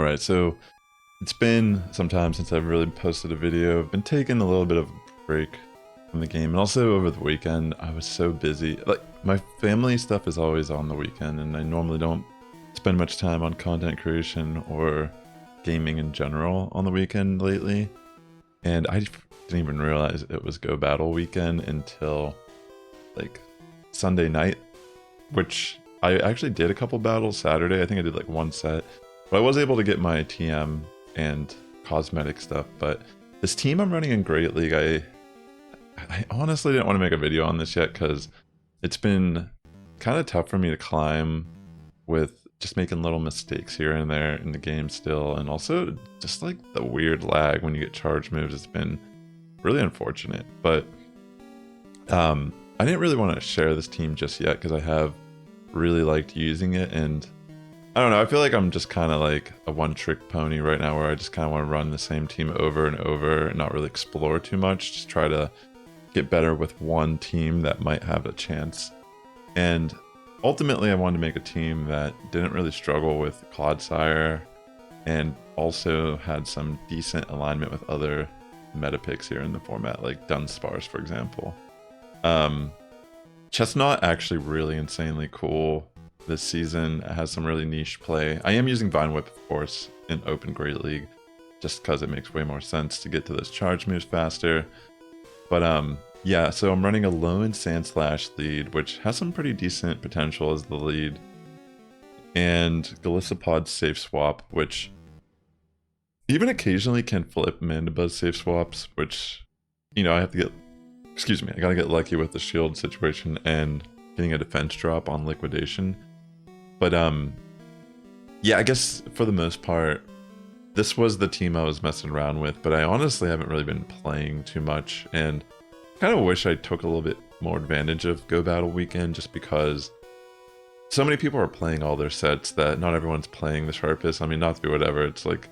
Alright, so it's been some time since I've really posted a video. I've been taking a little bit of a break from the game, and also over the weekend I was so busy. Like, my family stuff is always on the weekend, and I normally don't spend much time on content creation or gaming in general on the weekend lately. And I didn't even realize it was Go Battle weekend until like Sunday night, which I actually did a couple battles Saturday. I think I did like one set, but I was able to get my TM and cosmetic stuff. But this team I'm running in Great League, I honestly didn't want to make a video on this yet because it's been kind of tough for me to climb with just making little mistakes here and there in the game still, and also just like the weird lag when you get charge moves. It's been really unfortunate, but I didn't really want to share this team just yet because I have really liked using it, and I don't know, I feel like I'm just kind of like a one-trick pony right now where I just kind of want to run the same team over and over and not really explore too much, just try to get better with one team that might have a chance. And ultimately I wanted to make a team that didn't really struggle with Clodsire and also had some decent alignment with other meta picks here in the format, like Dunsparce, for example. Chesnaught actually really insanely cool this season. It has some really niche play. I am using Vine Whip, of course, in Open Great League, just because it makes way more sense to get to those charge moves faster. But yeah, so I'm running Alolan Sandslash lead, which has some pretty decent potential as the lead, and Golisopod safe swap, which even occasionally can flip Mandibuzz safe swaps, which, you know, I have to get, excuse me, I gotta get lucky with the shield situation and getting a defense drop on liquidation. But yeah, I guess for the most part, this was the team I was messing around with, but I honestly haven't really been playing too much, and kind of wish I took a little bit more advantage of Go Battle weekend, just because so many people are playing all their sets that not everyone's playing the sharpest. I mean, not to be whatever, it's like,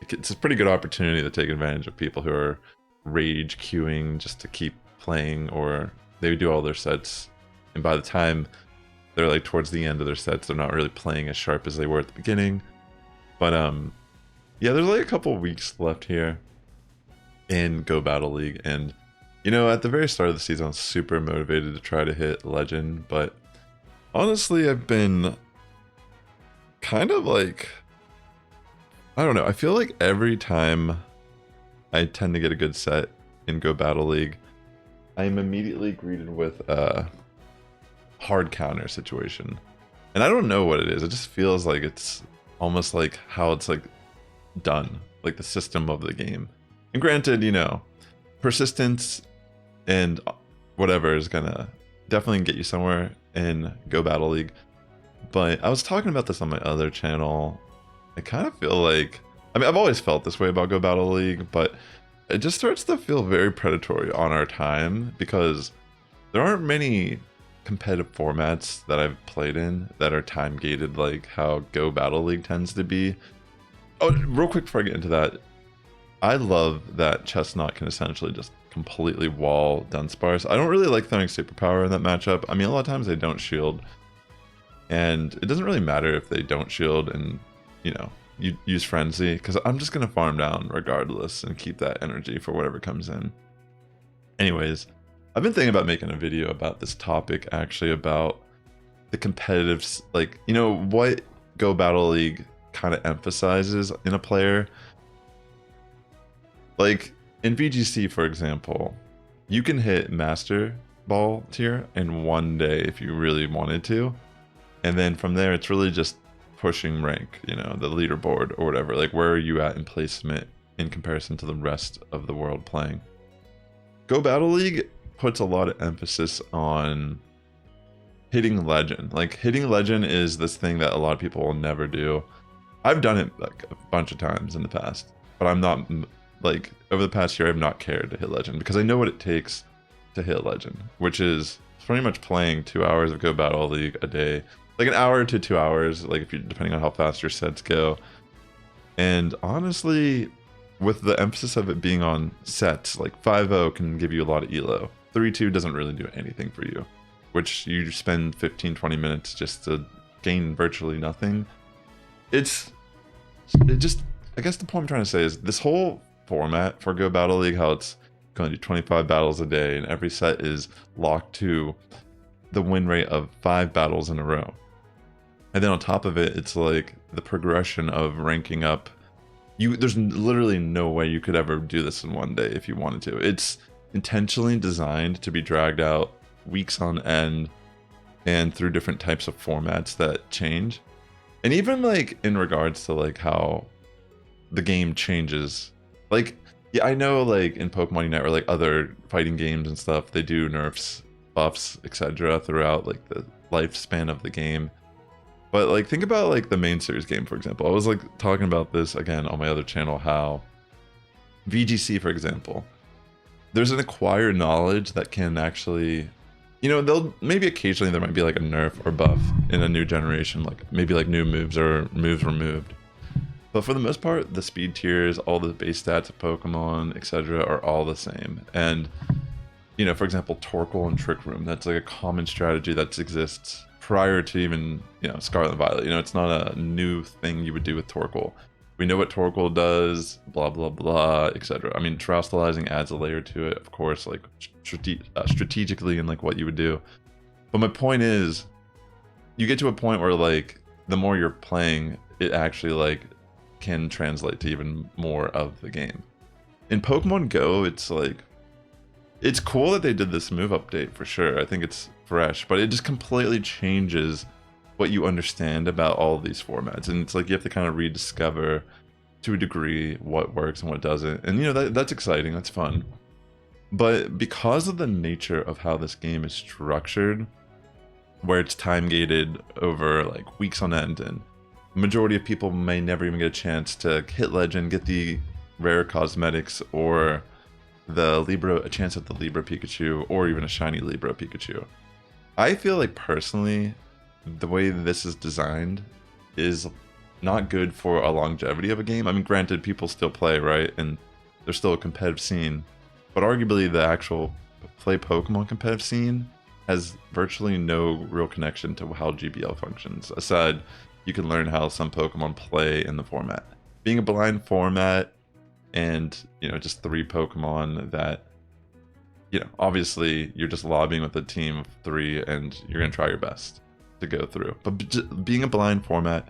it's a pretty good opportunity to take advantage of people who are rage queuing just to keep playing, or they do all their sets, and by the time they're like towards the end of their sets, they're not really playing as sharp as they were at the beginning. But yeah, there's like a couple weeks left here in Go Battle League, and you know, at the very start of the season I was super motivated to try to hit Legend, but honestly I've been kind of like, I don't know, I feel like every time I tend to get a good set in Go Battle League, I am immediately greeted with a hard counter situation. And I don't know what it is. It just feels like it's almost like how it's like done, like the system of the game. And granted, you know, persistence and whatever is gonna definitely get you somewhere in Go Battle League. But I was talking about this on my other channel. I kind of feel like, I mean, I've always felt this way about Go Battle League, but it just starts to feel very predatory on our time, because there aren't many competitive formats that I've played in that are time gated like how Go Battle League tends to be. Oh, real quick before I get into that, I love that Chesnaught can essentially just completely wall Dunsparce. I don't really like throwing superpower in that matchup. I mean, a lot of times they don't shield, and it doesn't really matter if they don't shield and, you know, you use Frenzy, because I'm just going to farm down regardless and keep that energy for whatever comes in. Anyways, I've been thinking about making a video about this topic, actually, about the competitive, like, you know, what Go Battle League kind of emphasizes in a player. Like, in VGC, for example, you can hit Master Ball tier in one day if you really wanted to. And then from there, it's really just pushing rank, you know, the leaderboard or whatever. Like, where are you at in placement in comparison to the rest of the world playing? Go Battle League puts a lot of emphasis on hitting Legend. Like, hitting Legend is this thing that a lot of people will never do. I've done it like a bunch of times in the past, but I'm not, like, over the past year I've not cared to hit Legend, because I know what it takes to hit Legend, which is pretty much playing 2 hours of Go Battle League a day, like an hour to 2 hours, like, if you, depending on how fast your sets go. And honestly, with the emphasis of it being on sets, like 5-0 can give you a lot of elo. 3-2 doesn't really do anything for you, which you spend 15-20 minutes just to gain virtually nothing. It's it just, I guess the point I'm trying to say is this whole format for Go Battle League, how it's going to do 25 battles a day and every set is locked to the win rate of 5 battles in a row. And then on top of it, it's like the progression of ranking up. There's literally no way you could ever do this in one day if you wanted to. It's intentionally designed to be dragged out weeks on end and through different types of formats that change. And even like in regards to like how the game changes, like, yeah, I know like in Pokemon Unite or like other fighting games and stuff, they do nerfs, buffs, etc. throughout like the lifespan of the game. But like think about like the main series game, for example. I was like talking about this again on my other channel, how VGC, for example, there's an acquired knowledge that can actually, you know, they'll maybe occasionally there might be like a nerf or buff in a new generation, like maybe like new moves or moves removed. But for the most part, the speed tiers, all the base stats of Pokemon, etc. are all the same. And, you know, for example, Torkoal and Trick Room, that's like a common strategy that exists prior to even, you know, Scarlet and Violet. You know, it's not a new thing you would do with Torkoal. We know what Torkoal does, blah, blah, blah, etc. I mean, Terastallizing adds a layer to it, of course, like strategically and like what you would do. But my point is, you get to a point where like, the more you're playing, it actually like can translate to even more of the game. In Pokemon Go, it's like, it's cool that they did this move update for sure. I think it's fresh, but it just completely changes what you understand about all of these formats. And it's like you have to kind of rediscover to a degree what works and what doesn't. And you know, that's exciting, that's fun. But because of the nature of how this game is structured, where it's time gated over like weeks on end, and the majority of people may never even get a chance to hit Legend, get the rare cosmetics, or a chance at the Libra Pikachu, or even a shiny Libra Pikachu. I feel like personally, the way this is designed is not good for a longevity of a game. I mean, granted, people still play, right? And there's still a competitive scene. But arguably, the actual play Pokemon competitive scene has virtually no real connection to how GBL functions. Aside, you can learn how some Pokemon play in the format. Being a blind format and, you know, just 3 Pokemon that, you know, obviously you're just lobbying with a team of 3 and you're going to try your best to go through. But being a blind format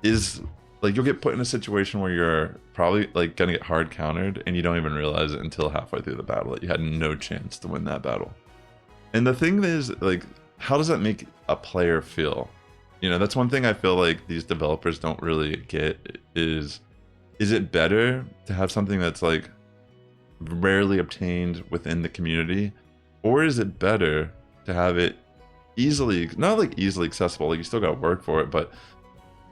is like, you'll get put in a situation where you're probably like gonna get hard countered and you don't even realize it until halfway through the battle that you had no chance to win that battle. And the thing is, like, how does that make a player feel? You know, that's one thing I feel like these developers don't really get is it better to have something that's like rarely obtained within the community, or is it better to have it easily, not like easily accessible, like you still gotta work for it, but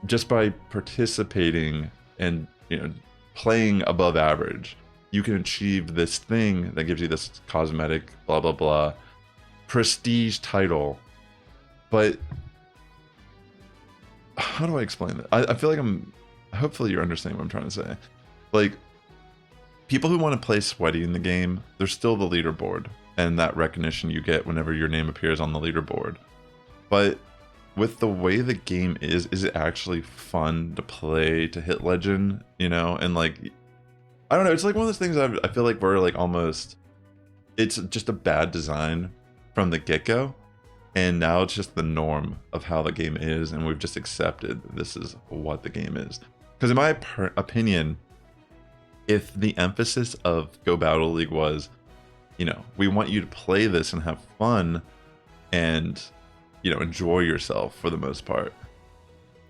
just by participating and, you know, playing above average, you can achieve this thing that gives you this cosmetic, blah, blah, blah, prestige title. But how do I explain that? I feel like hopefully you're understanding what I'm trying to say. Like, people who want to play sweaty in the game, there's still the leaderboard and that recognition you get whenever your name appears on the leaderboard. But with the way the game is it actually fun to play, to hit Legend, you know? And like, I don't know, it's like one of those things I feel like we're like almost, it's just a bad design from the get-go. And now it's just the norm of how the game is, and we've just accepted this is what the game is. Because in my opinion, if the emphasis of Go Battle League was, you know, we want you to play this and have fun and, you know, enjoy yourself for the most part,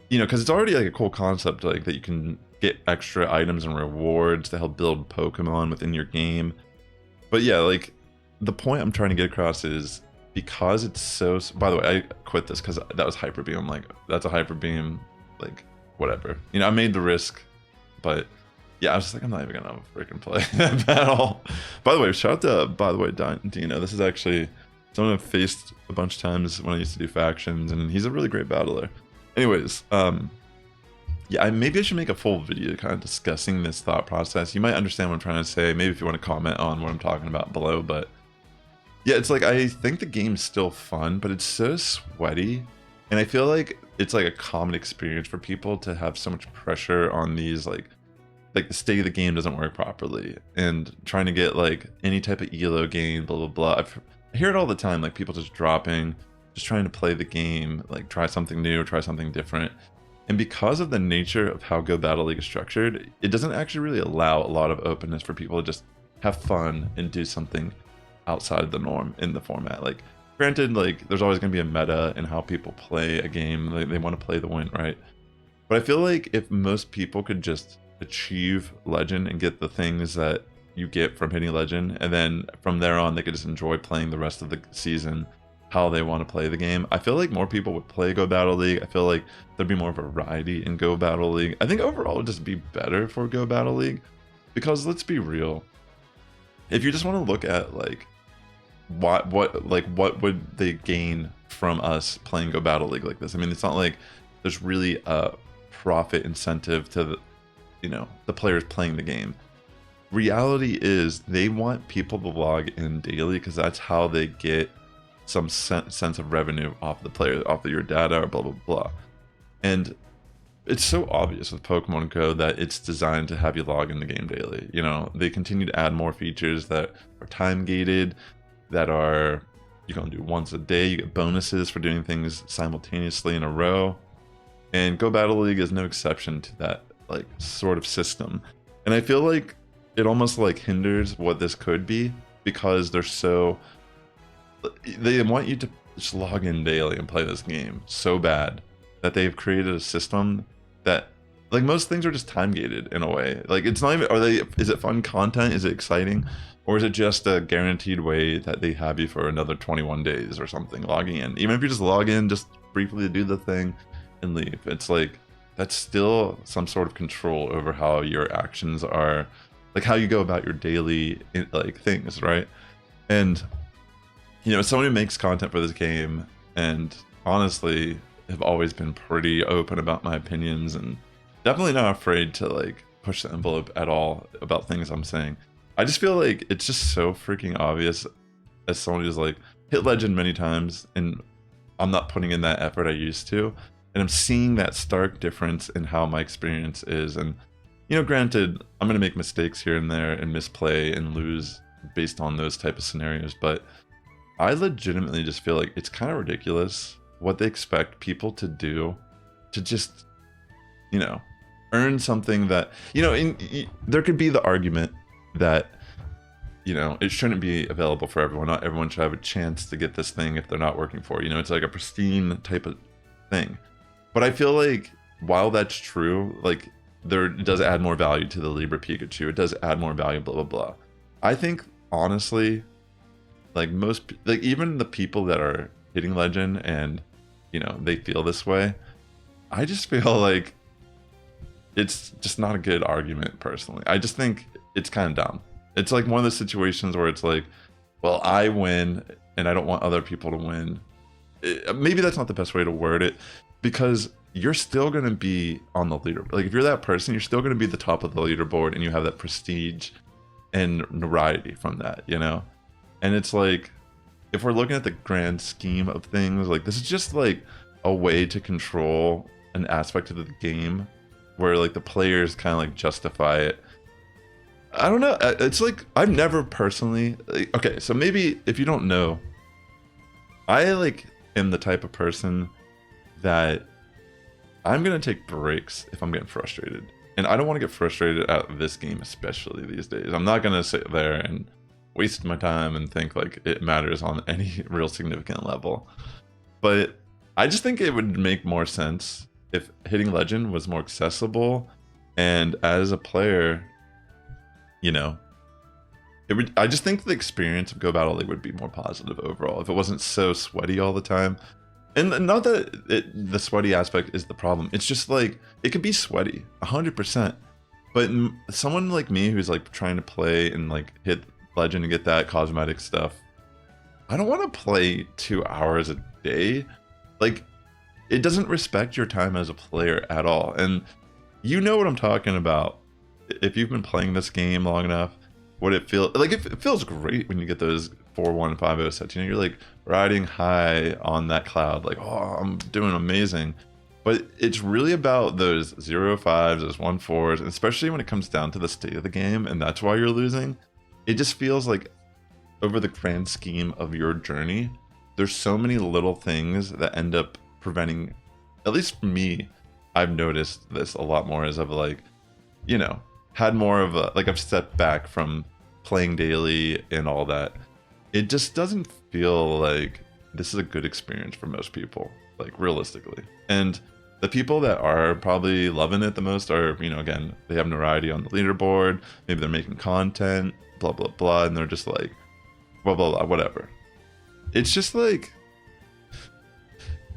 you know, because it's already like a cool concept, like that you can get extra items and rewards to help build Pokemon within your game. But yeah, like the point I'm trying to get across is, because it's so, by the way, I quit this because that was Hyper Beam. I'm like, that's a Hyper Beam, like, whatever. You know, I made the risk, but yeah, I was just like, I'm not even gonna freaking play that battle. By the way, shout out to, Dino. This is actually someone I've faced a bunch of times when I used to do factions, and he's a really great battler. Anyways, yeah, maybe I should make a full video kind of discussing this thought process. You might understand what I'm trying to say. Maybe if you want to comment on what I'm talking about below, but yeah, it's like, I think the game's still fun, but it's so sweaty And I feel like it's like a common experience for people to have so much pressure on these like the state of the game doesn't work properly, and trying to get like any type of elo gain, blah blah blah. I hear it all the time, like people just dropping, just trying to play the game, like try something new, try something different. And because of the nature of how Go Battle League is structured, it doesn't actually really allow a lot of openness for people to just have fun and do something outside of the norm in the format. Like, granted, like there's always going to be a meta in how people play a game. They want to play the win, right? But I feel like if most people could just achieve legend and get the things that you get from hitting legend, and then from there on they could just enjoy playing the rest of the season how they want to play the game, I feel like more people would play Go Battle League. I feel like there'd be more variety in Go Battle League. I think overall it would just be better for Go Battle League, because let's be real, if you just want to look at like what would they gain from us playing Go Battle League like this? I mean, it's not like there's really a profit incentive to the players playing the game. Reality is they want people to log in daily, because that's how they get some sense of revenue off the player, off of your data, or blah blah blah. And it's so obvious with Pokemon Go that it's designed to have you log in the game daily. You know, they continue to add more features that are time gated, that are you can do once a day. You get bonuses for doing things simultaneously in a row, and Go Battle League is no exception to that like sort of system. And I feel like it almost like hinders what this could be, because they want you to just log in daily and play this game so bad that they've created a system that, like, most things are just time gated in a way. Like, it's not even, is it fun content? Is it exciting? Or is it just a guaranteed way that they have you for another 21 days or something logging in? Even if you just log in just briefly to do the thing and leave, it's like, that's still some sort of control over how your actions are, like how you go about your daily like things, right? And someone who makes content for this game, and honestly have always been pretty open about my opinions, and definitely not afraid to like push the envelope at all about things I'm saying. I just feel like it's just so freaking obvious, as someone who's like hit legend many times, and I'm not putting in that effort I used to, and I'm seeing that stark difference in how my experience is. And granted, I'm gonna make mistakes here and there and misplay and lose based on those type of scenarios, but I legitimately just feel like it's kind of ridiculous what they expect people to do to just, earn something that, there could be the argument that, it shouldn't be available for everyone. Not everyone should have a chance to get this thing if they're not working for it. It's like a pristine type of thing. But I feel like while that's true, like it does add more value to the Libra Pikachu. It does add more value, blah, blah, blah. I think, honestly, like even the people that are hitting legend and they feel this way, I just feel like it's just not a good argument personally. I just think it's kind of dumb. It's like one of those situations where it's like, well, I win and I don't want other people to win. Maybe that's not the best way to word it, because you're still going to be on the leaderboard. Like, if you're that person, you're still going to be the top of the leaderboard, and you have that prestige and notoriety from that, And it's like, if we're looking at the grand scheme of things, like, this is just like a way to control an aspect of the game where like the players kind of like justify it. I don't know. It's like, I've never personally, okay, so maybe if you don't know, I like am the type of person that I'm going to take breaks if I'm getting frustrated. And I don't want to get frustrated at this game, especially these days. I'm not going to sit there and waste my time and think like it matters on any real significant level. But I just think it would make more sense if hitting legend was more accessible, and as a player, I just think the experience of Go Battle League would be more positive overall if it wasn't so sweaty all the time. And not that the sweaty aspect is the problem. It's just like, it could be sweaty 100%, but someone like me who's like trying to play and like hit legend and get that cosmetic stuff, I don't want to play 2 hours a day. Like, it doesn't respect your time as a player at all. And you know what I'm talking about if you've been playing this game long enough. What it feels like, it feels great when you get those 4-1-5-0 sets. You're like riding high on that cloud, like, oh, I'm doing amazing. But it's really about those 0-5s, those 1-4s, and especially when it comes down to the state of the game, and that's why you're losing. It just feels like over the grand scheme of your journey, there's so many little things that end up preventing, at least for me, I've noticed this a lot more as I've like, you know, had more of a, like I've stepped back from playing daily and all that. It just doesn't feel like this is a good experience for most people, like realistically. And the people that are probably loving it the most are, you know, again, they have notoriety on the leaderboard, maybe they're making content, blah, blah, blah, and they're just like, blah, blah, blah, whatever. It's just like,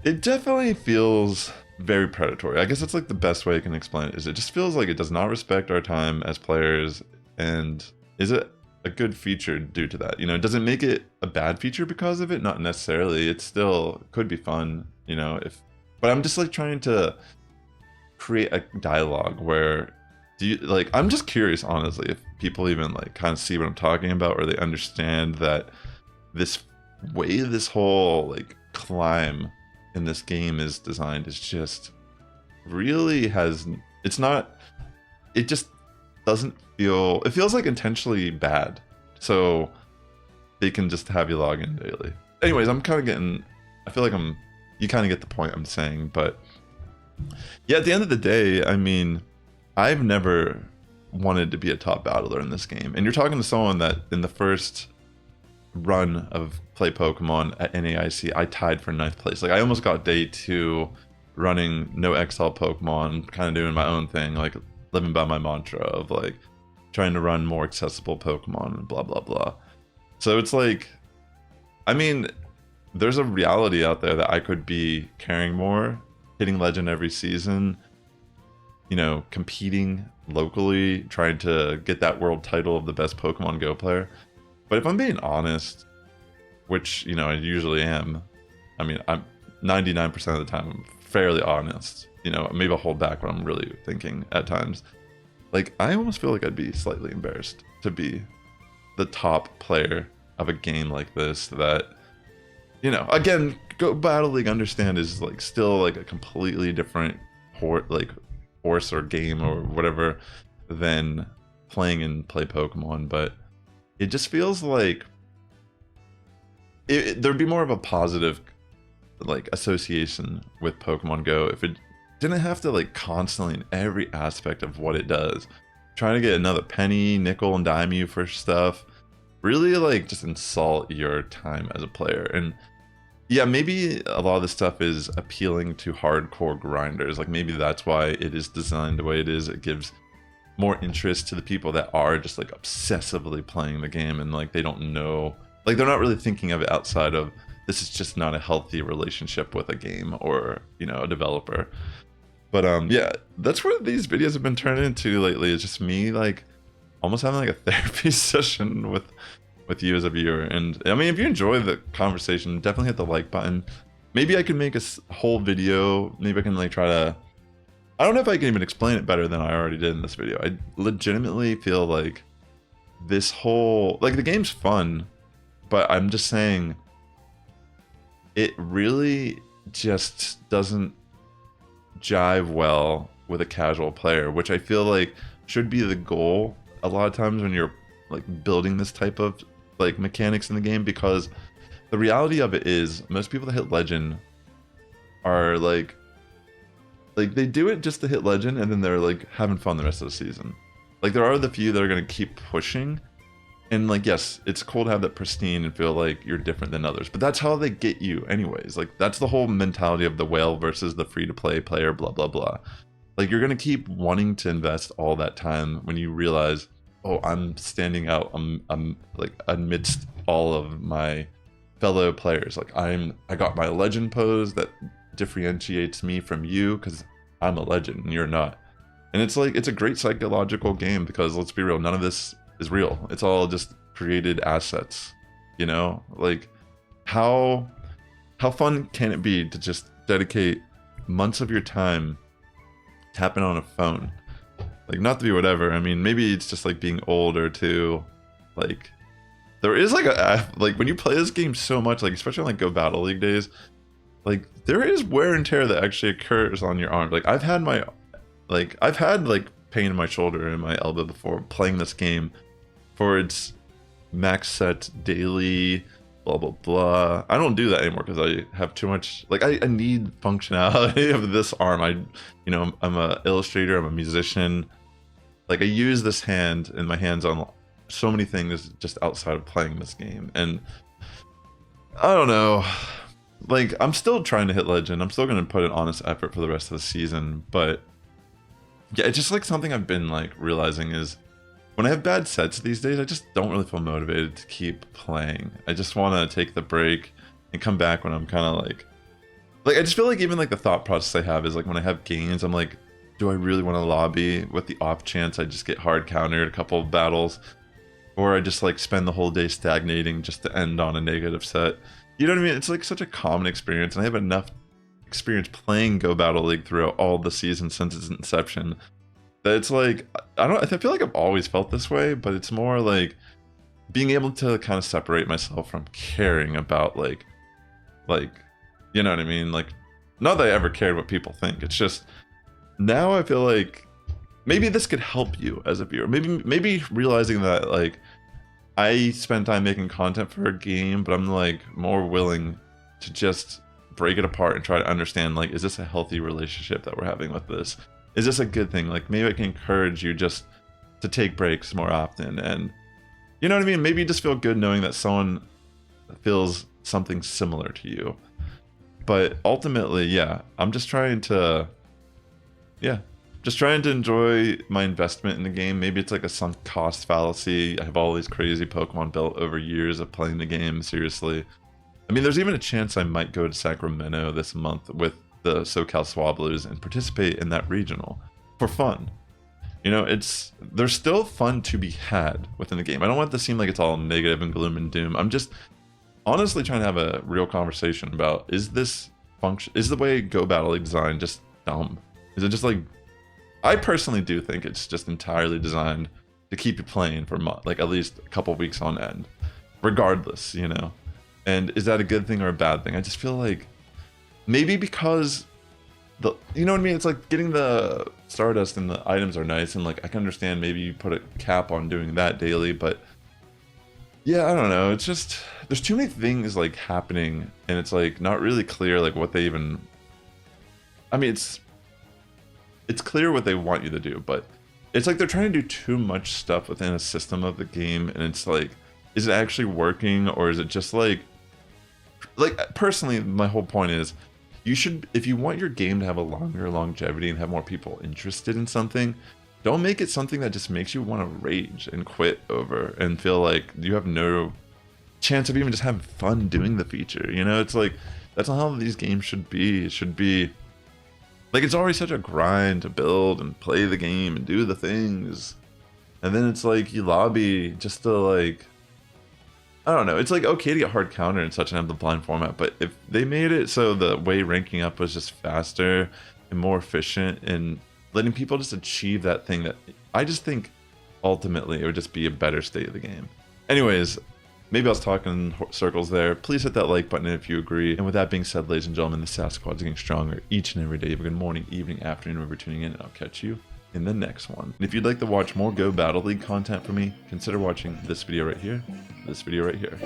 it definitely feels very predatory. I guess that's like the best way I can explain it, is it just feels like it does not respect our time as players. And is it a good feature due to that? You know, does it make it a bad feature because of it? Not necessarily. It still could be fun, you know, but I'm just like trying to create a dialogue where I'm just curious, honestly, if people even like kind of see what I'm talking about, or they understand that this way this whole like climb in this game is designed is just really it just doesn't feel, it feels like intentionally bad, so they can just have you log in daily. Anyways, I feel like you kind of get the point I'm saying. But yeah, at the end of the day, I mean, I've never wanted to be a top battler in this game, and you're talking to someone that in the first run of play Pokemon at NAIC, I tied for 9th place. Like I almost got day 2 running no XL Pokemon, kind of doing my own thing, like living by my mantra of like trying to run more accessible Pokemon and blah blah blah. So it's like, I mean, there's a reality out there that I could be carrying more, hitting Legend every season, you know, competing locally, trying to get that world title of the best Pokemon Go player. But if I'm being honest, which, you know, I usually am, I mean, I'm 99% of the time I'm fairly honest. You know, maybe I'll hold back when I'm really thinking at times. Like, I almost feel like I'd be slightly embarrassed to be the top player of a game like this that, you know, again, Go Battle League, understand, is like still like a completely different horse or game or whatever than playing and play Pokemon. But it just feels like there'd be more of a positive like association with Pokemon Go if it didn't have to like constantly in every aspect of what it does trying to get another penny, nickel, and dime you for stuff, really like just insult your time as a player. And yeah, maybe a lot of this stuff is appealing to hardcore grinders. Like maybe that's why it is designed the way it is. It gives more interest to the people that are just like obsessively playing the game, and like they don't know, like they're not really thinking of it outside of, this is just not a healthy relationship with a game or, you know, a developer. But yeah, that's what these videos have been turned into lately. It's just me like almost having like a therapy session with you as a viewer. And I mean, if you enjoy the conversation, definitely hit the like button. Maybe I can make a whole video. Maybe I can like try to, I don't know if I can even explain it better than I already did in this video. I legitimately feel like this whole, like the game's fun, but I'm just saying it really just doesn't jive well with a casual player, which I feel like should be the goal a lot of times when you're like building this type of like mechanics in the game. Because the reality of it is most people that hit Legend are like they do it just to hit Legend, and then they're like having fun the rest of the season. Like there are the few that are going to keep pushing, and like yes, it's cool to have that pristine and feel like you're different than others, but that's how they get you anyways. Like that's the whole mentality of the whale versus the free-to-play player, blah blah blah. Like you're going to keep wanting to invest all that time when you realize, oh, I'm standing out, I'm like amidst all of my fellow players. Like I got my Legend pose that differentiates me from you because I'm a Legend and you're not. And it's like, it's a great psychological game because let's be real, none of this is real. It's all just created assets, you know? Like how fun can it be to just dedicate months of your time tapping on a phone? Like not to be whatever, I mean, maybe it's just like being old or too like there is like like when you play this game so much, like especially on like Go Battle League days, like there is wear and tear that actually occurs on your arm. Like I've had like pain in my shoulder and my elbow before playing this game for its max set daily blah blah blah. I don't do that anymore because I have too much, like I need functionality of this arm. I'm a illustrator, I'm a musician, like I use this hand and my hands on so many things just outside of playing this game. And I don't know, like I'm still trying to hit legend, I'm still going to put an honest effort for the rest of the season, but yeah, it's just like something I've been like realizing is when I have bad sets these days, I just don't really feel motivated to keep playing. I just want to take the break and come back when I'm kind of like I just feel like even like the thought process I have is like when I have gains, I'm like, do I really want to lobby with the off chance I just get hard countered a couple of battles, or I just like spend the whole day stagnating just to end on a negative set? You know what I mean? It's like such a common experience, and I have enough experience playing Go Battle League throughout all the seasons since its inception that it's like, I feel like I've always felt this way, but it's more like being able to kind of separate myself from caring about like, you know what I mean? Like, not that I ever cared what people think. It's just, now I feel like maybe this could help you as a viewer. Maybe realizing that like, I spend time making content for a game, but I'm like more willing to just break it apart and try to understand, like, is this a healthy relationship that we're having with this? Is this a good thing? Like, maybe I can encourage you just to take breaks more often. And you know what I mean? Maybe you just feel good knowing that someone feels something similar to you. But ultimately, yeah, I'm just trying to, enjoy my investment in the game. Maybe it's like a sunk cost fallacy. I have all these crazy Pokemon built over years of playing the game, seriously. I mean, there's even a chance I might go to Sacramento this month with the SoCal Swablues and participate in that regional for fun. You know, there's still fun to be had within the game. I don't want it to seem like it's all negative and gloom and doom. I'm just honestly trying to have a real conversation about, is the way Go Battle League designed just dumb? Is it just like, I personally do think it's just entirely designed to keep you playing for like at least a couple weeks on end, regardless, you know? And is that a good thing or a bad thing? I just feel like maybe because you know what I mean? It's like getting the Stardust and the items are nice, and like I can understand maybe you put a cap on doing that daily, but yeah, I don't know. It's just, there's too many things like happening, and it's like not really clear like what they even, I mean, it's clear what they want you to do, but it's like they're trying to do too much stuff within a system of the game, and it's like, is it actually working, or is it just like personally, my whole point is, you should, if you want your game to have a longer longevity and have more people interested in something, don't make it something that just makes you want to rage and quit over and feel like you have no chance of even just having fun doing the feature. You know, it's like, that's not how these games should be. It should be like, it's already such a grind to build and play the game and do the things, and then it's like you lobby just to like, I don't know, it's like okay to get hard counter and such and have the blind format, but if they made it so the way ranking up was just faster and more efficient and letting people just achieve that thing, that I just think ultimately it would just be a better state of the game. Anyways, maybe I was talking in circles there. Please hit that like button if you agree. And with that being said, ladies and gentlemen, the Sass Squad is getting stronger each and every day. Good morning, evening, afternoon, wherever you're tuning in, and I'll catch you in the next one. And if you'd like to watch more Go Battle League content from me, consider watching this video right here, this video right here.